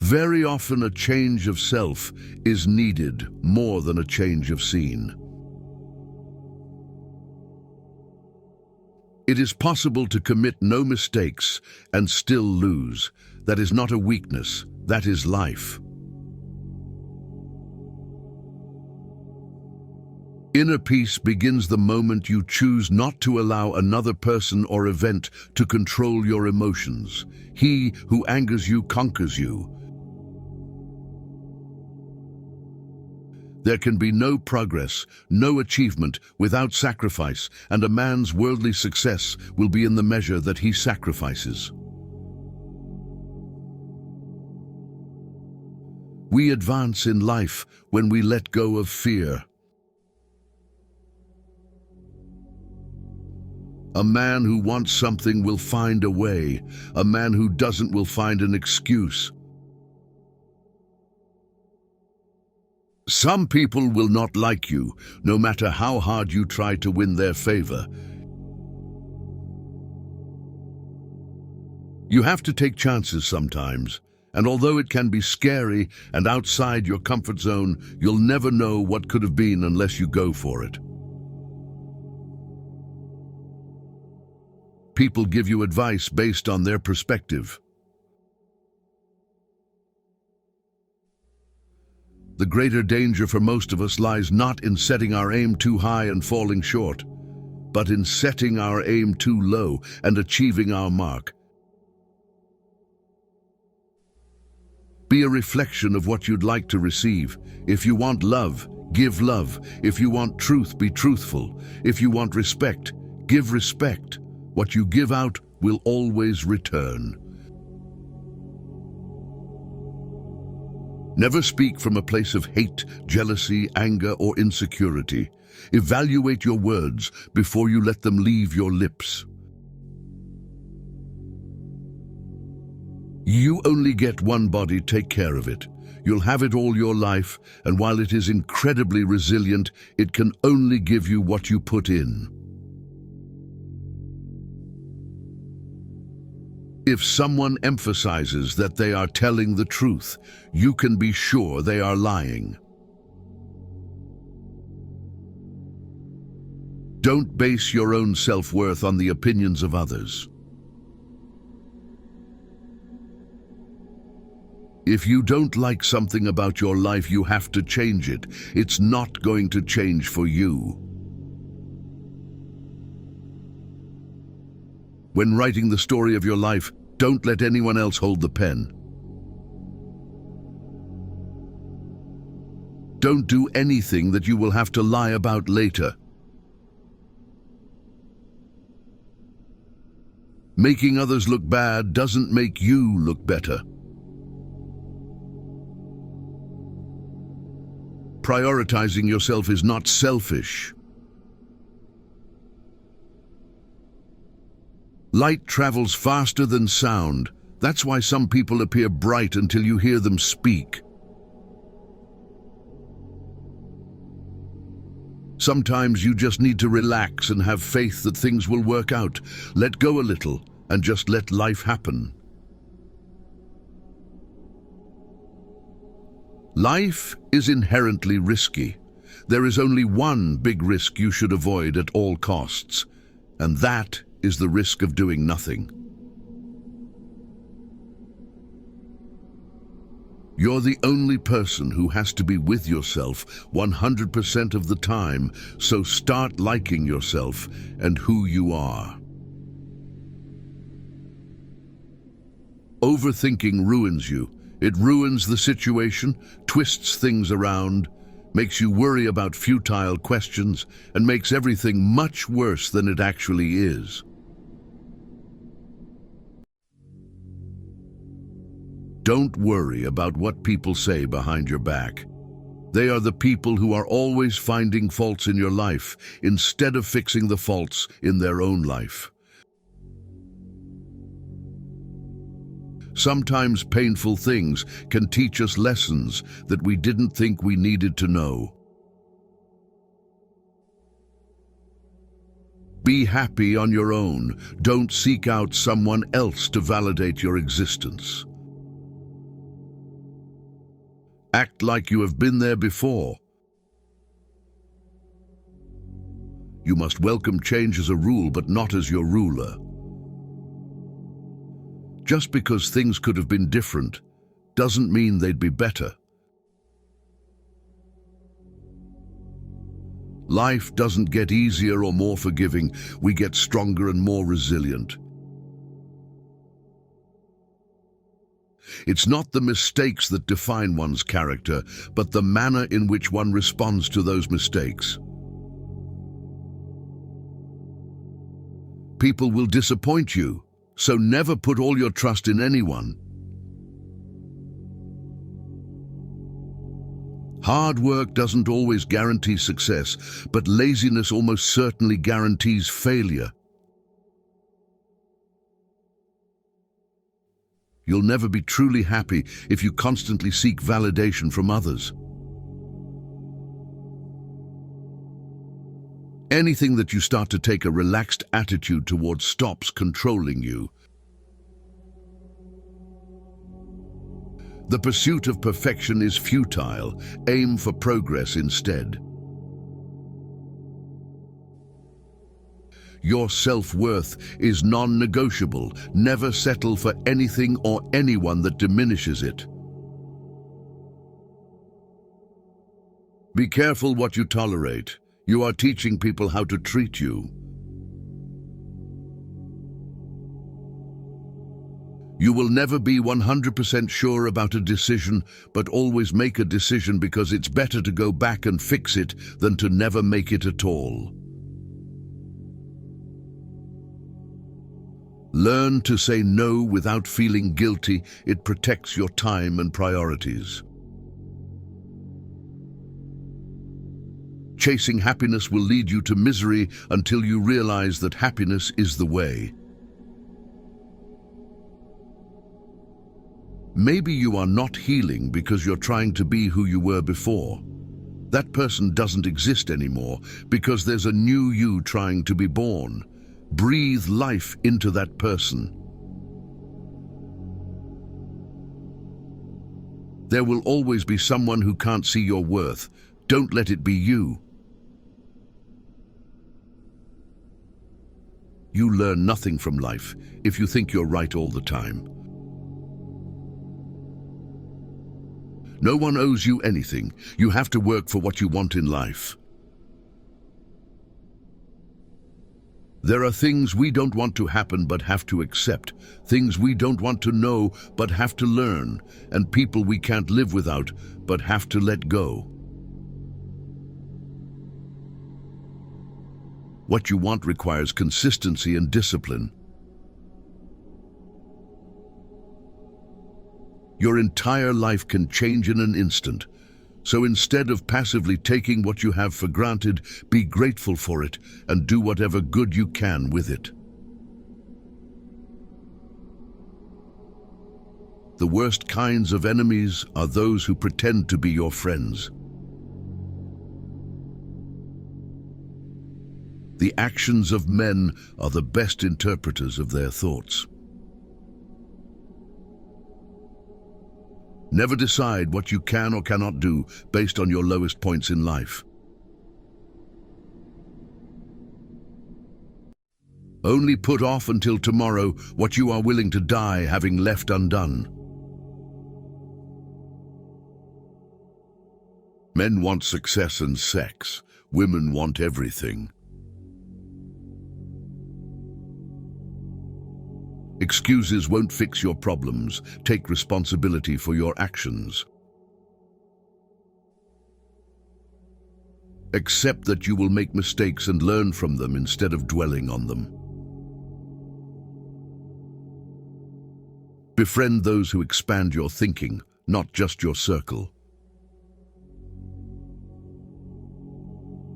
Very often a change of self is needed more than a change of scene. It is possible to commit no mistakes and still lose. That is not a weakness, that is life. Inner peace begins the moment you choose not to allow another person or event to control your emotions. He who angers you conquers you. There can be no progress, no achievement without sacrifice, and a man's worldly success will be in the measure that he sacrifices. We advance in life when we let go of fear. A man who wants something will find a way. A man who doesn't will find an excuse. Some people will not like you, no matter how hard you try to win their favor. You have to take chances sometimes, and although it can be scary and outside your comfort zone, you'll never know what could have been unless you go for it. People give you advice based on their perspective. The greater danger for most of us lies not in setting our aim too high and falling short, but in setting our aim too low and achieving our mark. Be a reflection of what you'd like to receive. If you want love, give love. If you want truth, be truthful. If you want respect, give respect. What you give out will always return. Never speak from a place of hate, jealousy, anger, or insecurity. Evaluate your words before you let them leave your lips. You only get one body, take care of it. You'll have it all your life, and while it is incredibly resilient, it can only give you what you put in. If someone emphasizes that they are telling the truth, you can be sure they are lying. Don't base your own self-worth on the opinions of others. If you don't like something about your life, you have to change it. It's not going to change for you. When writing the story of your life, don't let anyone else hold the pen. Don't do anything that you will have to lie about later. Making others look bad doesn't make you look better. Prioritizing yourself is not selfish. Light travels faster than sound. That's why some people appear bright until you hear them speak. Sometimes you just need to relax and have faith that things will work out. Let go a little and just let life happen. Life is inherently risky. There is only one big risk you should avoid at all costs, and that is the risk of doing nothing. You're the only person who has to be with yourself 100% of the time, so start liking yourself and who you are. Overthinking ruins you. It ruins the situation, twists things around, makes you worry about futile questions, and makes everything much worse than it actually is. Don't worry about what people say behind your back. They are the people who are always finding faults in your life instead of fixing the faults in their own life. Sometimes painful things can teach us lessons that we didn't think we needed to know. Be happy on your own. Don't seek out someone else to validate your existence. Act like you have been there before. You must welcome change as a rule, but not as your ruler. Just because things could have been different doesn't mean they'd be better. Life doesn't get easier or more forgiving. We get stronger and more resilient. It's not the mistakes that define one's character, but the manner in which one responds to those mistakes. People will disappoint you, so never put all your trust in anyone. Hard work doesn't always guarantee success, but laziness almost certainly guarantees failure. You'll never be truly happy if you constantly seek validation from others. Anything that you start to take a relaxed attitude towards stops controlling you. The pursuit of perfection is futile. Aim for progress instead. Your self-worth is non-negotiable. Never settle for anything or anyone that diminishes it. Be careful what you tolerate. You are teaching people how to treat you. You will never be 100% sure about a decision, but always make a decision because it's better to go back and fix it than to never make it at all. Learn to say no without feeling guilty. It protects your time and priorities. Chasing happiness will lead you to misery until you realize that happiness is the way. Maybe you are not healing because you're trying to be who you were before. That person doesn't exist anymore because there's a new you trying to be born. Breathe life into that person. There will always be someone who can't see your worth. Don't let it be you. You learn nothing from life if you think you're right all the time. No one owes you anything. You have to work for what you want in life. There are things we don't want to happen but have to accept, things we don't want to know but have to learn, and people we can't live without but have to let go. What you want requires consistency and discipline. Your entire life can change in an instant. So instead of passively taking what you have for granted, be grateful for it and do whatever good you can with it. The worst kinds of enemies are those who pretend to be your friends. The actions of men are the best interpreters of their thoughts. Never decide what you can or cannot do based on your lowest points in life. Only put off until tomorrow what you are willing to die having left undone. Men want success and sex. Women want everything. Excuses won't fix your problems. Take responsibility for your actions. Accept that you will make mistakes and learn from them instead of dwelling on them. Befriend those who expand your thinking, not just your circle.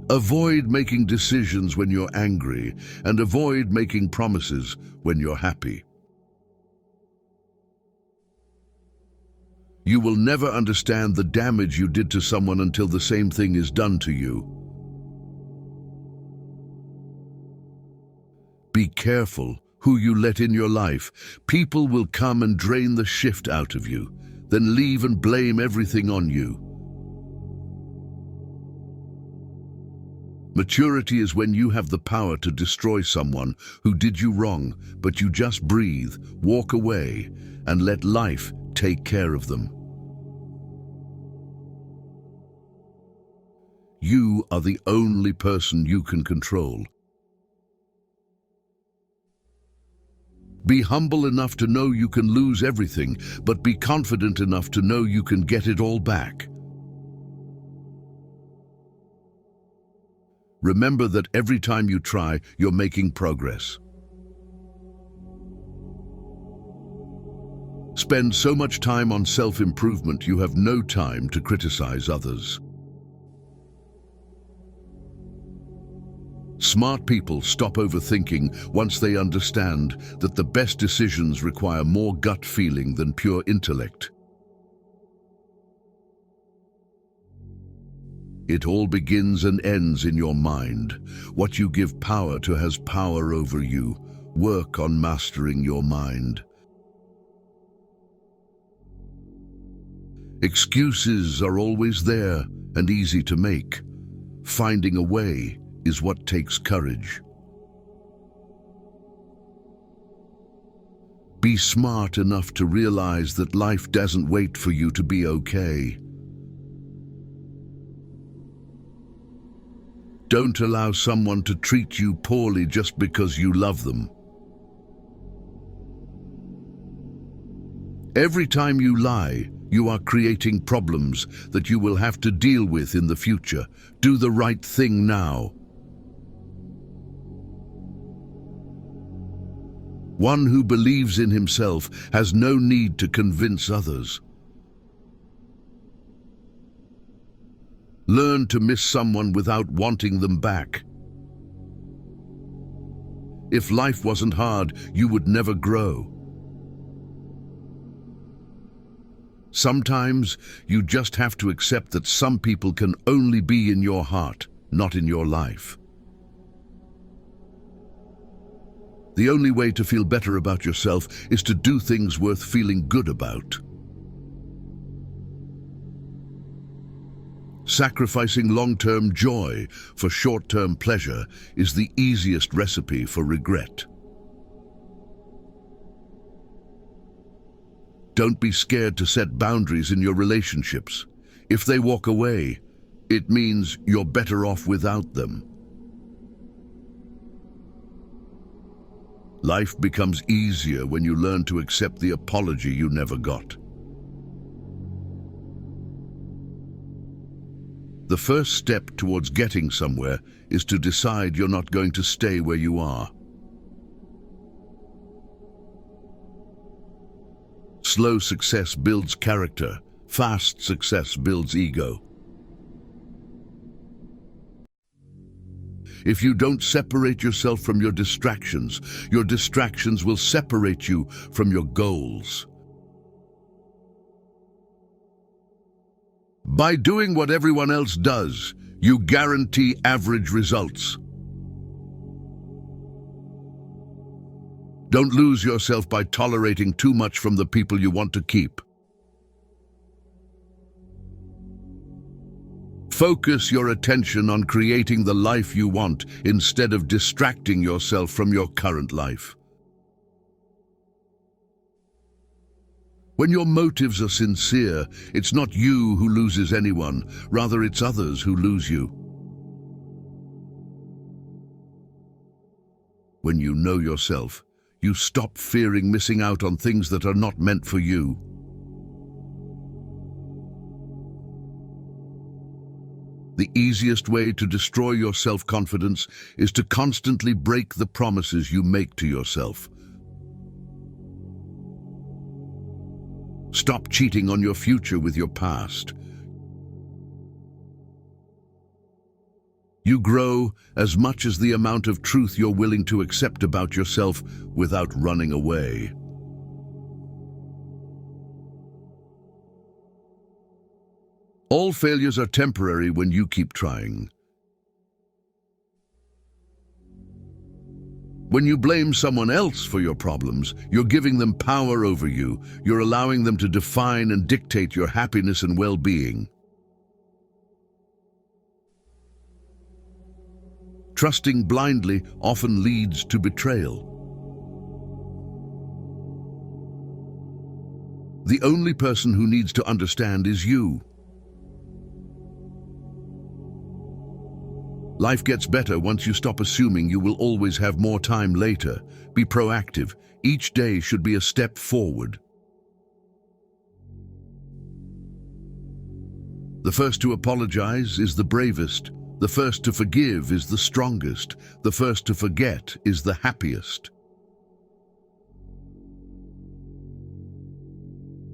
Avoid making decisions when you're angry, and avoid making promises when you're happy. You will never understand the damage you did to someone until the same thing is done to you. Be careful who you let in your life. People will come and drain the shift out of you. then leave and blame everything on you. Maturity is when you have the power to destroy someone who did you wrong, but you just breathe, walk away, and let life take care of them. You are the only person you can control. Be humble enough to know you can lose everything, but be confident enough to know you can get it all back. Remember that every time you try, you're making progress. Spend so much time on self-improvement you have no time to criticize others. Smart people stop overthinking once they understand that the best decisions require more gut feeling than pure intellect. It all begins and ends in your mind. What you give power to has power over you. Work on mastering your mind. Excuses are always there and easy to make. Finding a way is what takes courage. Be smart enough to realize that life doesn't wait for you to be okay. Don't allow someone to treat you poorly just because you love them. Every time you lie, you are creating problems that you will have to deal with in the future. Do the right thing now. One who believes in himself has no need to convince others. Learn to miss someone without wanting them back. If life wasn't hard, you would never grow. Sometimes you just have to accept that some people can only be in your heart, not in your life. The only way to feel better about yourself is to do things worth feeling good about. Sacrificing long-term joy for short-term pleasure is the easiest recipe for regret. Don't be scared to set boundaries in your relationships. If they walk away, it means you're better off without them. Life becomes easier when you learn to accept the apology you never got. The first step towards getting somewhere is to decide you're not going to stay where you are. Slow success builds character. Fast success builds ego. If you don't separate yourself from your distractions will separate you from your goals. By doing what everyone else does, you guarantee average results. Don't lose yourself by tolerating too much from the people you want to keep. Focus your attention on creating the life you want instead of distracting yourself from your current life. When your motives are sincere, it's not you who loses anyone, rather it's others who lose you. When you know yourself, you stop fearing missing out on things that are not meant for you. The easiest way to destroy your self-confidence is to constantly break the promises you make to yourself. Stop cheating on your future with your past. You grow as much as the amount of truth you're willing to accept about yourself without running away. All failures are temporary when you keep trying. When you blame someone else for your problems, you're giving them power over you. You're allowing them to define and dictate your happiness and well-being. Trusting blindly often leads to betrayal. The only person who needs to understand is you. Life gets better once you stop assuming you will always have more time later. Be proactive. Each day should be a step forward. The first to apologize is the bravest. The first to forgive is the strongest. The first to forget is the happiest.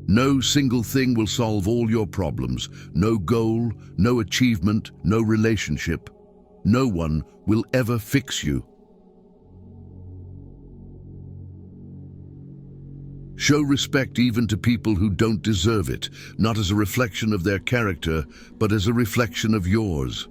No single thing will solve all your problems. No goal, no achievement, no relationship. No one will ever fix you. Show respect even to people who don't deserve it, not as a reflection of their character, but as a reflection of yours.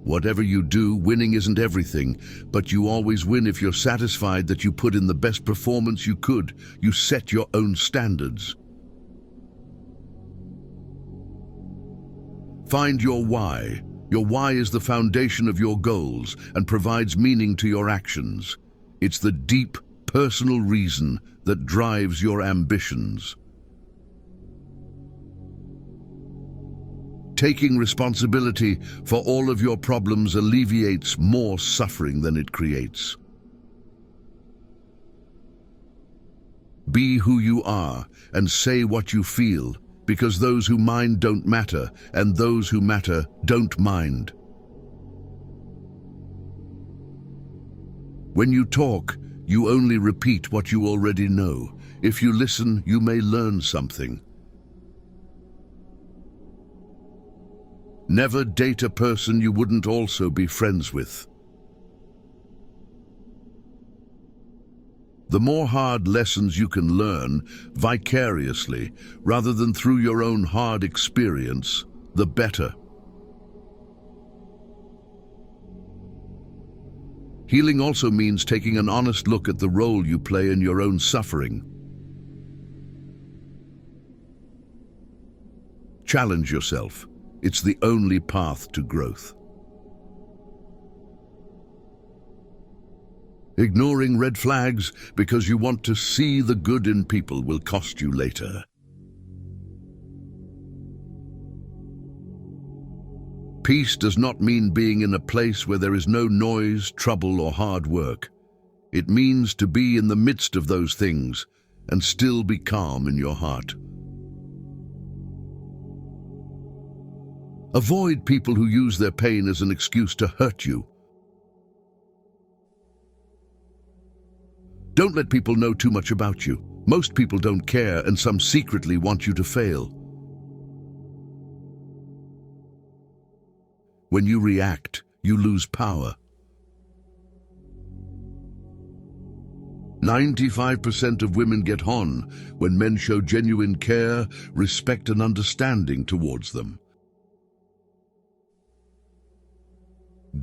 Whatever you do, winning isn't everything, but you always win if you're satisfied that you put in the best performance you could. You set your own standards. Find your why. Your why is the foundation of your goals and provides meaning to your actions. It's the deep, personal reason that drives your ambitions. Taking responsibility for all of your problems alleviates more suffering than it creates. Be who you are and say what you feel, because those who mind don't matter, and those who matter don't mind. When you talk, you only repeat what you already know. If you listen, you may learn something. Never date a person you wouldn't also be friends with. The more hard lessons you can learn vicariously, rather than through your own hard experience, the better. Healing also means taking an honest look at the role you play in your own suffering. Challenge yourself. It's the only path to growth. Ignoring red flags because you want to see the good in people will cost you later. Peace does not mean being in a place where there is no noise, trouble, or hard work. It means to be in the midst of those things and still be calm in your heart. Avoid people who use their pain as an excuse to hurt you. Don't let people know too much about you. Most people don't care, and some secretly want you to fail. When you react, you lose power. 95% of women get on when men show genuine care, respect, and understanding towards them.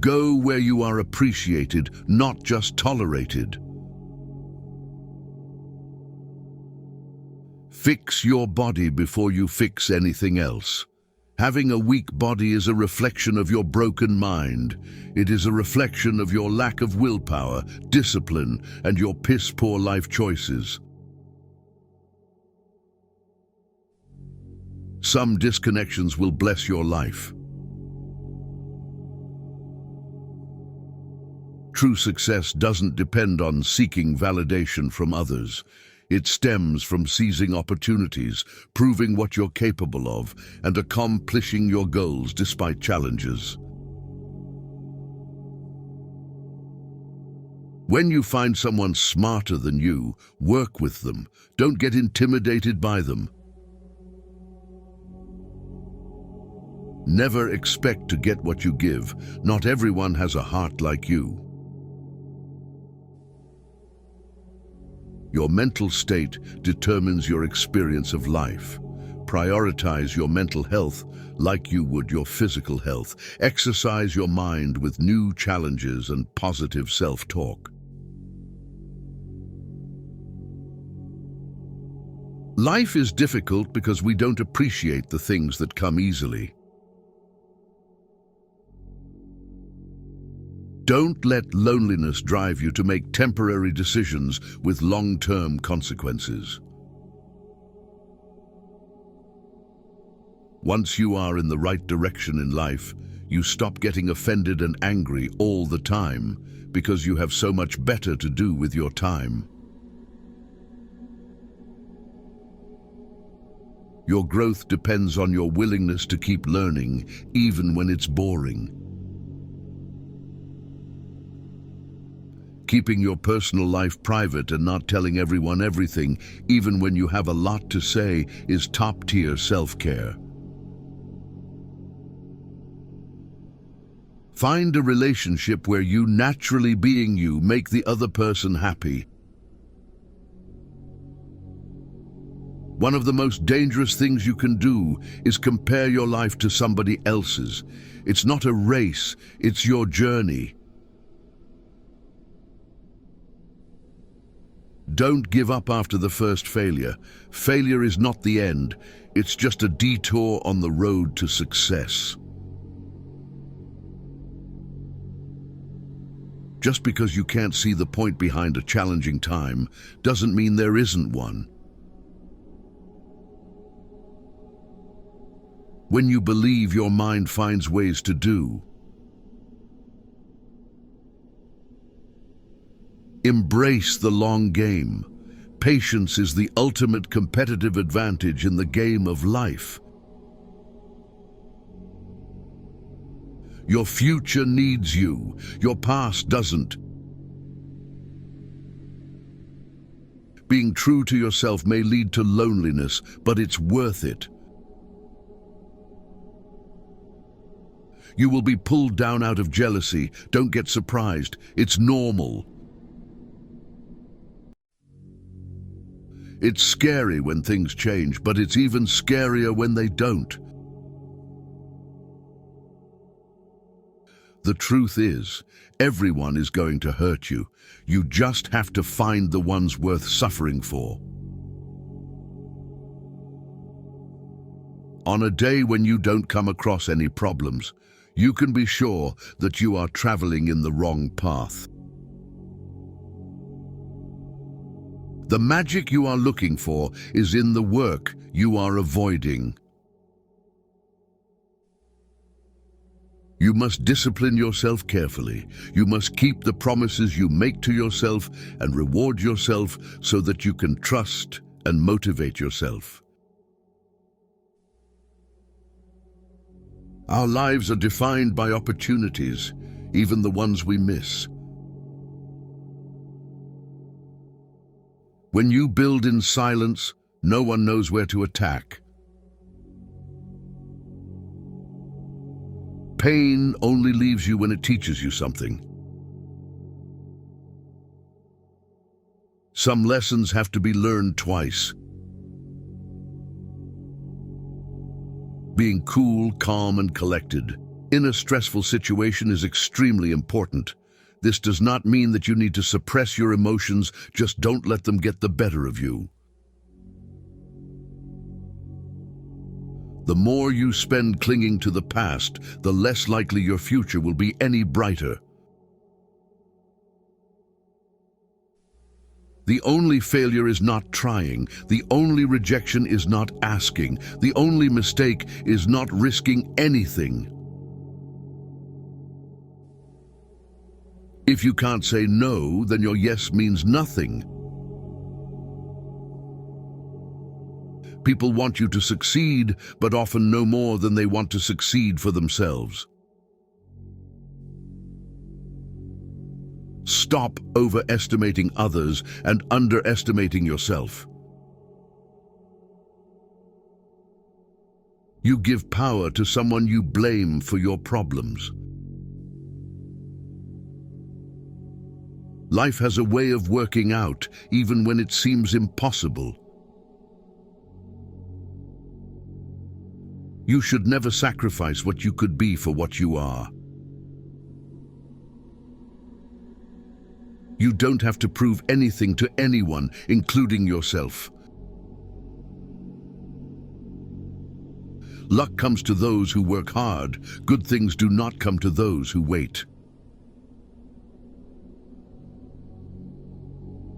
Go where you are appreciated, not just tolerated. Fix your body before you fix anything else. Having a weak body is a reflection of your broken mind. It is a reflection of your lack of willpower, discipline, and your piss-poor life choices. Some disconnections will bless your life. True success doesn't depend on seeking validation from others. It stems from seizing opportunities, proving what you're capable of, and accomplishing your goals despite challenges. When you find someone smarter than you, work with them. Don't get intimidated by them. Never expect to get what you give. Not everyone has a heart like you. Your mental state determines your experience of life. Prioritize your mental health like you would your physical health. Exercise your mind with new challenges and positive self-talk. Life is difficult because we don't appreciate the things that come easily. Don't let loneliness drive you to make temporary decisions with long-term consequences. Once you are in the right direction in life, you stop getting offended and angry all the time because you have so much better to do with your time. Your growth depends on your willingness to keep learning, even when it's boring. Keeping your personal life private and not telling everyone everything, even when you have a lot to say, is top-tier self-care. Find a relationship where you, naturally being you, make the other person happy. One of the most dangerous things you can do is compare your life to somebody else's. It's not a race, it's your journey. Don't give up after the first failure. Failure is not the end, it's just a detour on the road to success. Just because you can't see the point behind a challenging time doesn't mean there isn't one. When you believe, your mind finds ways to do. Embrace the long game. Patience is the ultimate competitive advantage in the game of life. Your future needs you, your past doesn't. Being true to yourself may lead to loneliness, but it's worth it. You will be pulled down out of jealousy. Don't get surprised. It's normal. It's scary when things change, but it's even scarier when they don't. The truth is, everyone is going to hurt you. You just have to find the ones worth suffering for. On a day when you don't come across any problems, you can be sure that you are traveling in the wrong path. The magic you are looking for is in the work you are avoiding. You must discipline yourself carefully. You must keep the promises you make to yourself and reward yourself so that you can trust and motivate yourself. Our lives are defined by opportunities, even the ones we miss. When you build in silence, no one knows where to attack. Pain only leaves you when it teaches you something. Some lessons have to be learned twice. Being cool, calm, and collected in a stressful situation is extremely important. This does not mean that you need to suppress your emotions, just don't let them get the better of you. The more you spend clinging to the past, the less likely your future will be any brighter. The only failure is not trying. The only rejection is not asking. The only mistake is not risking anything. If you can't say no, then your yes means nothing. People want you to succeed, but often no more than they want to succeed for themselves. Stop overestimating others and underestimating yourself. You give power to someone you blame for your problems. Life has a way of working out, even when it seems impossible. You should never sacrifice what you could be for what you are. You don't have to prove anything to anyone, including yourself. Luck comes to those who work hard. Good things do not come to those who wait.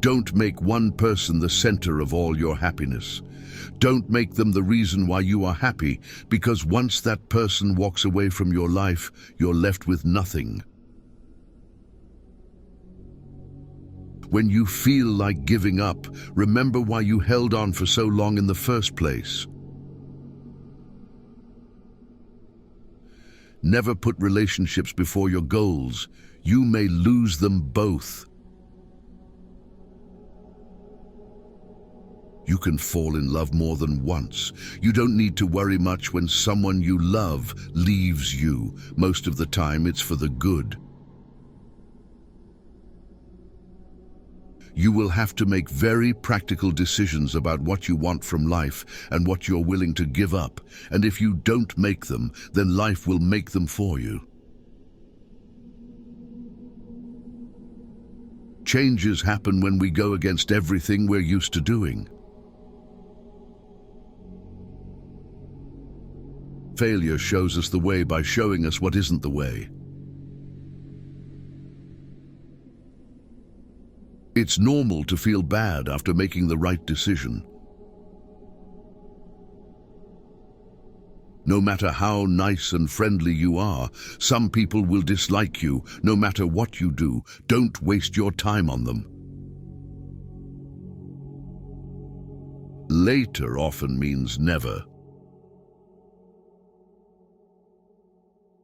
Don't make one person the center of all your happiness. Don't make them the reason why you are happy, because once that person walks away from your life, you're left with nothing. When you feel like giving up, remember why you held on for so long in the first place. Never put relationships before your goals. You may lose them both. You can fall in love more than once. You don't need to worry much when someone you love leaves you. Most of the time, it's for the good. You will have to make very practical decisions about what you want from life and what you're willing to give up. And if you don't make them, then life will make them for you. Changes happen when we go against everything we're used to doing. Failure shows us the way by showing us what isn't the way. It's normal to feel bad after making the right decision. No matter how nice and friendly you are, some people will dislike you no matter what you do. Don't waste your time on them. Later often means never.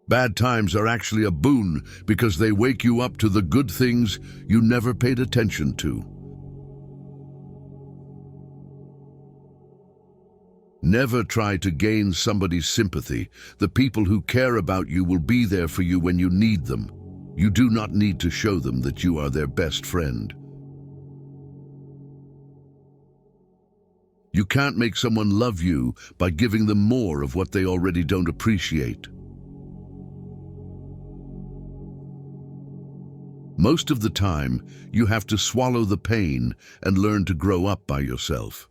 Bad times are actually a boon because they wake you up to the good things you never paid attention to. Never try to gain somebody's sympathy. The people who care about you will be there for you when you need them. You do not need to show them that you are their best friend. You can't make someone love you by giving them more of what they already don't appreciate. Most of the time, you have to swallow the pain and learn to grow up by yourself.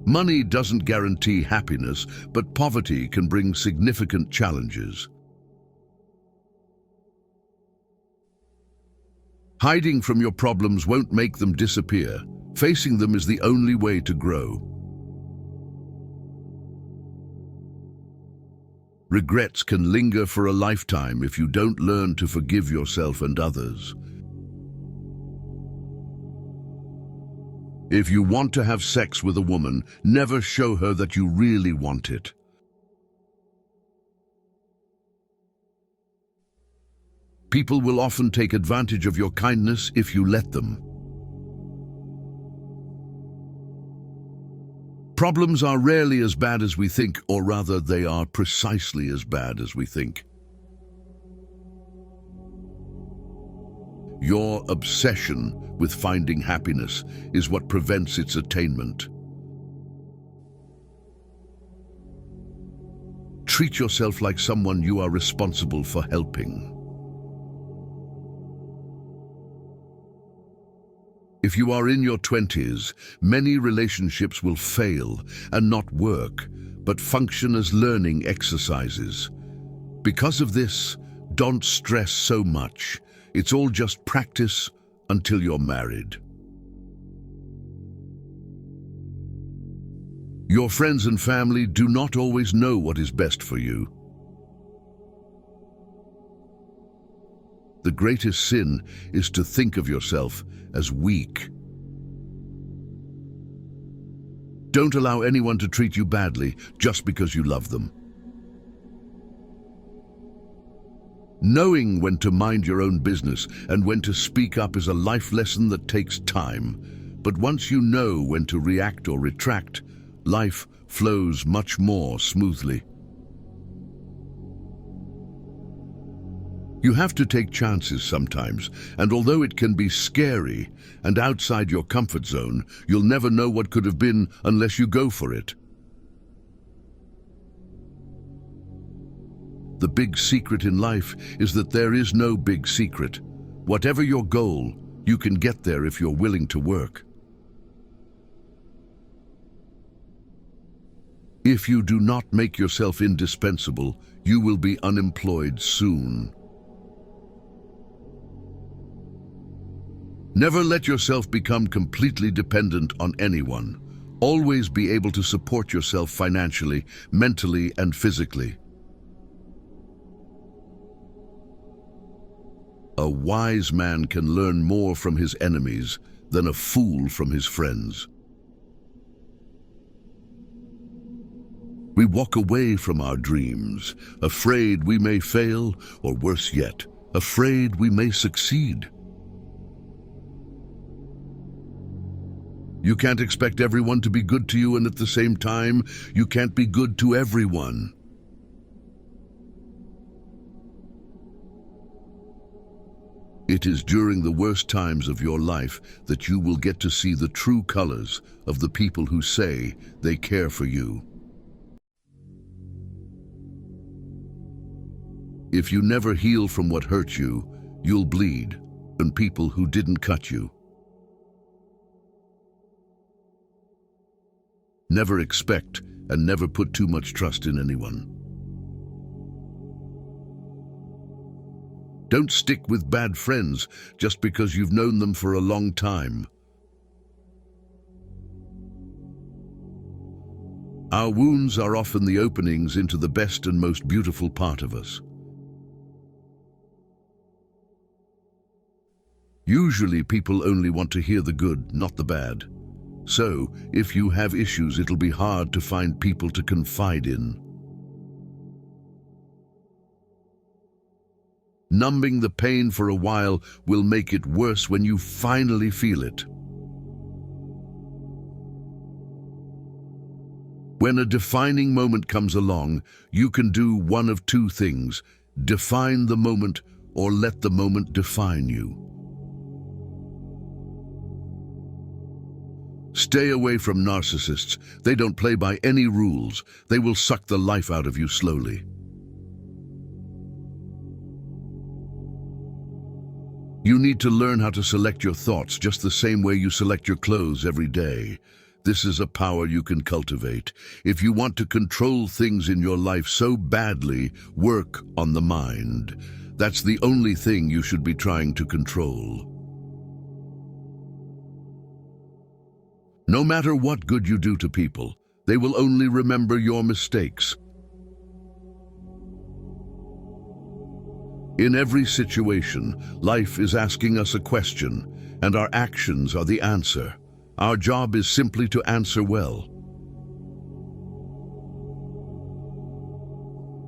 Money doesn't guarantee happiness, but poverty can bring significant challenges. Hiding from your problems won't make them disappear. Facing them is the only way to grow. Regrets can linger for a lifetime if you don't learn to forgive yourself and others. If you want to have sex with a woman, never show her that you really want it. People will often take advantage of your kindness if you let them. Problems are rarely as bad as we think, or rather, they are precisely as bad as we think. Your obsession with finding happiness is what prevents its attainment. Treat yourself like someone you are responsible for helping. If you are in your 20s, many relationships will fail and not work, but function as learning exercises. Because of this, don't stress so much. It's all just practice until you're married. Your friends and family do not always know what is best for you. The greatest sin is to think of yourself as weak. Don't allow anyone to treat you badly just because you love them. Knowing when to mind your own business and when to speak up is a life lesson that takes time. But once you know when to react or retract, life flows much more smoothly. You have to take chances sometimes, and although it can be scary and outside your comfort zone, you'll never know what could have been unless you go for it. The big secret in life is that there is no big secret. Whatever your goal, you can get there if you're willing to work. If you do not make yourself indispensable, you will be unemployed soon. Never let yourself become completely dependent on anyone. Always be able to support yourself financially, mentally, and physically. A wise man can learn more from his enemies than a fool from his friends. We walk away from our dreams, afraid we may fail, or worse yet, afraid we may succeed. You can't expect everyone to be good to you, and at the same time, you can't be good to everyone. It is during the worst times of your life that you will get to see the true colors of the people who say they care for you. If you never heal from what hurt you, you'll bleed on people who didn't cut you. Never expect and never put too much trust in anyone. Don't stick with bad friends just because you've known them for a long time. Our wounds are often the openings into the best and most beautiful part of us. Usually people only want to hear the good, not the bad. So, if you have issues, it'll be hard to find people to confide in. Numbing the pain for a while will make it worse when you finally feel it. When a defining moment comes along, you can do one of two things: define the moment or let the moment define you. Stay away from narcissists. They don't play by any rules. They will suck the life out of you slowly. You need to learn how to select your thoughts just the same way you select your clothes every day. This is a power you can cultivate. If you want to control things in your life so badly, work on the mind. That's the only thing you should be trying to control. No matter what good you do to people, they will only remember your mistakes. In every situation, life is asking us a question, and our actions are the answer. Our job is simply to answer well.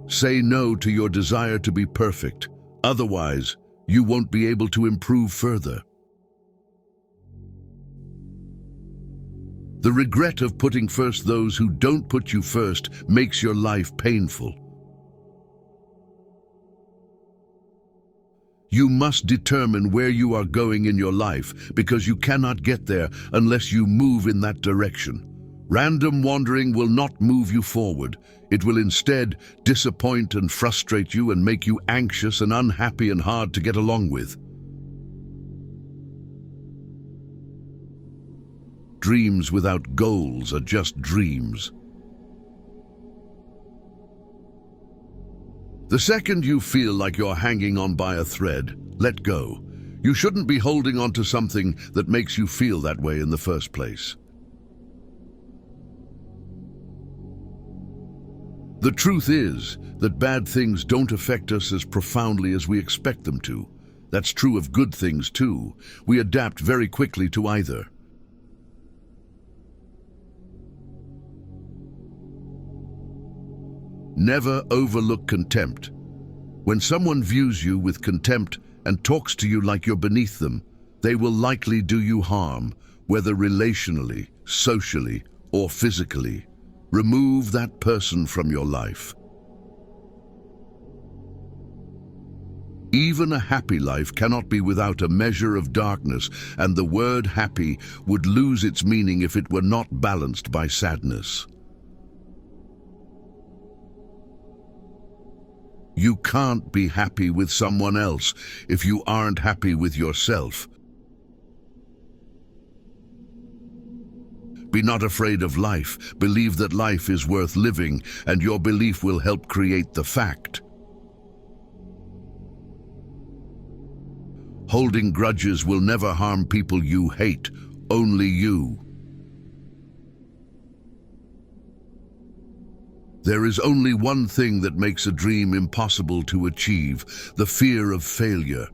Say no to your desire to be perfect. Otherwise, you won't be able to improve further. The regret of putting first those who don't put you first makes your life painful. You must determine where you are going in your life, because you cannot get there unless you move in that direction. Random wandering will not move you forward. It will instead disappoint and frustrate you and make you anxious and unhappy and hard to get along with. Dreams without goals are just dreams. The second you feel like you're hanging on by a thread, let go. You shouldn't be holding on to something that makes you feel that way in the first place. The truth is that bad things don't affect us as profoundly as we expect them to. That's true of good things too. We adapt very quickly to either. Never overlook contempt. When someone views you with contempt and talks to you like you're beneath them, they will likely do you harm, whether relationally, socially, or physically. Remove that person from your life. Even a happy life cannot be without a measure of darkness, and the word happy would lose its meaning if it were not balanced by sadness. You can't be happy with someone else if you aren't happy with yourself. Be not afraid of life. Believe that life is worth living, and your belief will help create the fact. Holding grudges will never harm people you hate, only you. There is only one thing that makes a dream impossible to achieve: the fear of failure.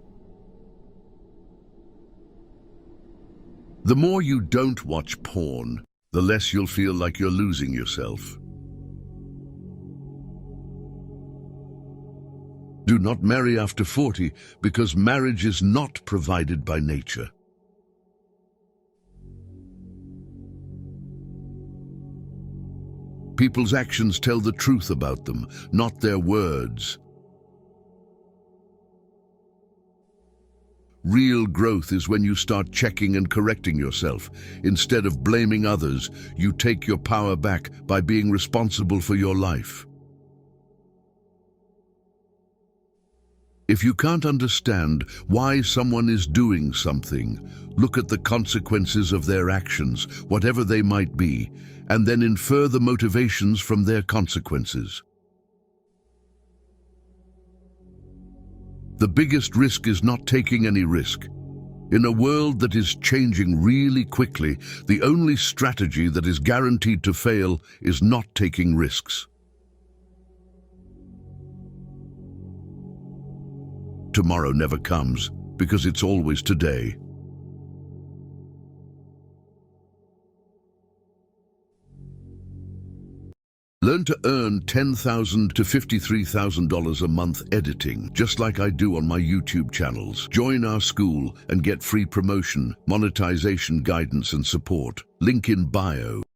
The more you don't watch porn, the less you'll feel like you're losing yourself. Do not marry after 40, because marriage is not provided by nature. People's actions tell the truth about them, not their words. Real growth is when you start checking and correcting yourself. Instead of blaming others, you take your power back by being responsible for your life. If you can't understand why someone is doing something, look at the consequences of their actions, whatever they might be, and then infer the motivations from their consequences. The biggest risk is not taking any risk. In a world that is changing really quickly, the only strategy that is guaranteed to fail is not taking risks. Tomorrow never comes, because it's always today. Learn to earn $10,000 to $53,000 a month editing, just like I do on my YouTube channels. Join our school and get free promotion, monetization guidance and support. Link in bio.